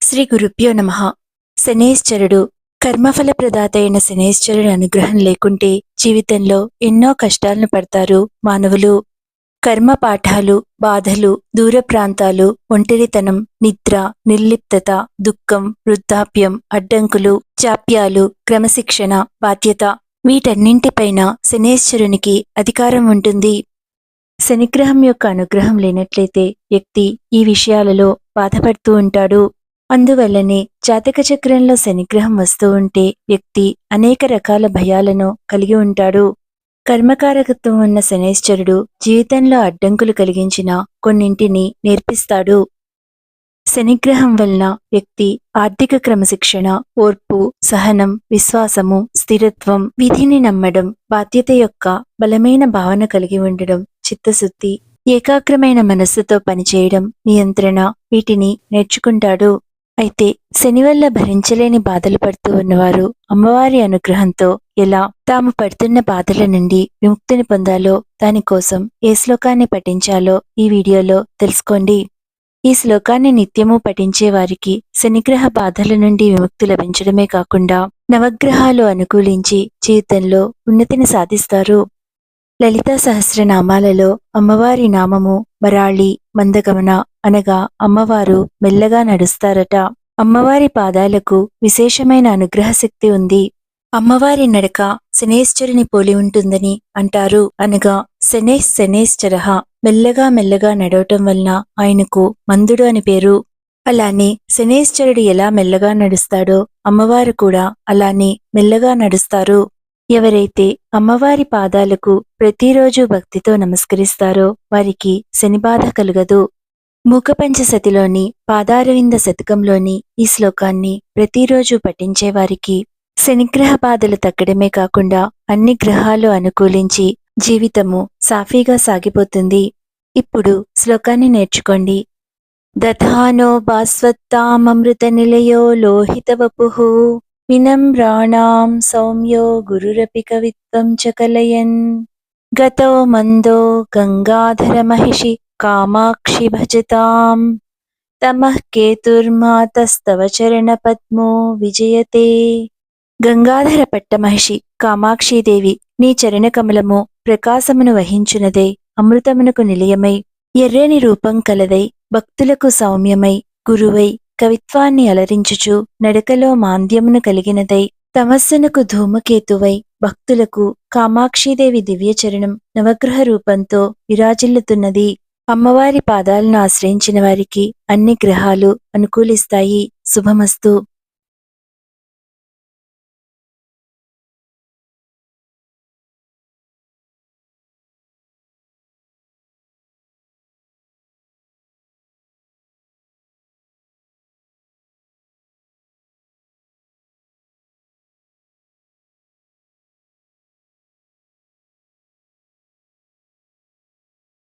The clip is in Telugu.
శ్రీ గురుభ్యో నమః. శనేశ్వరుడు కర్మఫలప్రదాత అయిన శనేశ్వరుడి అనుగ్రహం లేకుంటే జీవితంలో ఎన్నో కష్టాలను పడతారు మానవులు. కర్మ పాఠాలు, బాధలు, దూర ప్రాంతాలు, ఒంటరితనం, నిద్ర, నిర్లిప్తత, దుఃఖం, వృద్ధాప్యం, అడ్డంకులు, జాప్యాలు, క్రమశిక్షణ, బాధ్యత వీటన్నింటిపైన శనేశ్వరునికి అధికారం ఉంటుంది. శనిగ్రహం యొక్క అనుగ్రహం లేనట్లయితే వ్యక్తి ఈ విషయాలలో బాధపడుతూ ఉంటాడు. అందువల్లనే జాతక చక్రంలో శనిగ్రహం వస్తూ ఉంటే వ్యక్తి అనేక రకాల భయాలను కలిగి ఉంటాడు. కర్మకారకత్వం ఉన్న శనేశ్వరుడు జీవితంలో అడ్డంకులు కలిగించిన కొన్నింటిని నేర్పిస్తాడు. శనిగ్రహం వలన వ్యక్తి ఆర్థిక క్రమశిక్షణ, ఓర్పు, సహనం, విశ్వాసము, స్థిరత్వం, విధిని నమ్మడం, బాధ్యత యొక్క బలమైన భావన కలిగి ఉండడం, చిత్తశుద్ధి, ఏకాగ్రమైన మనస్సుతో పనిచేయడం, నియంత్రణ వీటిని నేర్చుకుంటాడు. అయితే శని వల్ల భరించలేని బాధలు పడుతూ ఉన్నవారు అమ్మవారి అనుగ్రహంతో ఎలా తాము పడుతున్న బాధల నుండి విముక్తిని పొందాలో, దానికోసం ఏ శ్లోకాన్ని పఠించాలో ఈ వీడియోలో తెలుసుకోండి. ఈ శ్లోకాన్ని నిత్యము పఠించే వారికి శనిగ్రహ బాధల నుండి విముక్తి లభించడమే కాకుండా నవగ్రహాలు అనుకూలించి జీవితంలో ఉన్నతిని సాధిస్తారు. లలితా సహస్రనామాలలో అమ్మవారి నామము వరాళి మందగమన అనగా అమ్మవారు మెల్లగా నడుస్తారట. అమ్మవారి పాదాలకు విశేషమైన అనుగ్రహ శక్తి ఉంది. అమ్మవారి నడక శనేశ్వరుని పోలి ఉంటుందని అంటారు. అనగా శనేశ్వరః మెల్లగా మెల్లగా నడవటం వలన ఆయనకు మందుడు అని పేరు. అలానే శనేశ్వరుడు ఎలా మెల్లగా నడుస్తాడో అమ్మవారు కూడా అలానే మెల్లగా నడుస్తారు. ఎవరైతే అమ్మవారి పాదాలకు ప్రతిరోజు భక్తితో నమస్కరిస్తారో వారికి శనిబాధ కలుగదు. మూకపంచసతిలోని పాదారవింద శతకంలోని ఈ శ్లోకాన్ని ప్రతిరోజు పఠించేవారికి శనిగ్రహ బాధలు తగ్గడమే కాకుండా అన్ని గ్రహాలు అనుకూలించి జీవితము సాఫీగా సాగిపోతుంది. ఇప్పుడు శ్లోకాన్ని నేర్చుకోండి. దధానో భాస్వత్తామృత నిలయో లోహితవపుః వినమ్రాణాం సౌమ్యో గురురపి కవిత్వం చ కలయన్ గతో మందో గంగాధర మహిషి కామాక్షి భజతాం తమః కేతుర్మాతస్తవ చరణ పద్మో విజయతే. గంగాధర పట్టమహిషి కామాక్షీదేవి నీ చరణ కమలము ప్రకాశమును వహించునదై అమృతమునకు నిలయమై ఎర్రని రూపం కలదై భక్తులకు సౌమ్యమై గురువై కవిత్వాన్ని అలరించుచు నడకలో మాంద్యమును కలిగినదై తమస్సునకు ధూమకేతువై భక్తులకు కామాక్షీదేవి దివ్యచరణం నవగ్రహ రూపంతో విరాజిల్లుతున్నది. అమ్మవారి పాదాలను ఆశ్రయించిన వారికి అన్ని గ్రహాలు అనుకూలిస్తాయి. శుభమస్తు.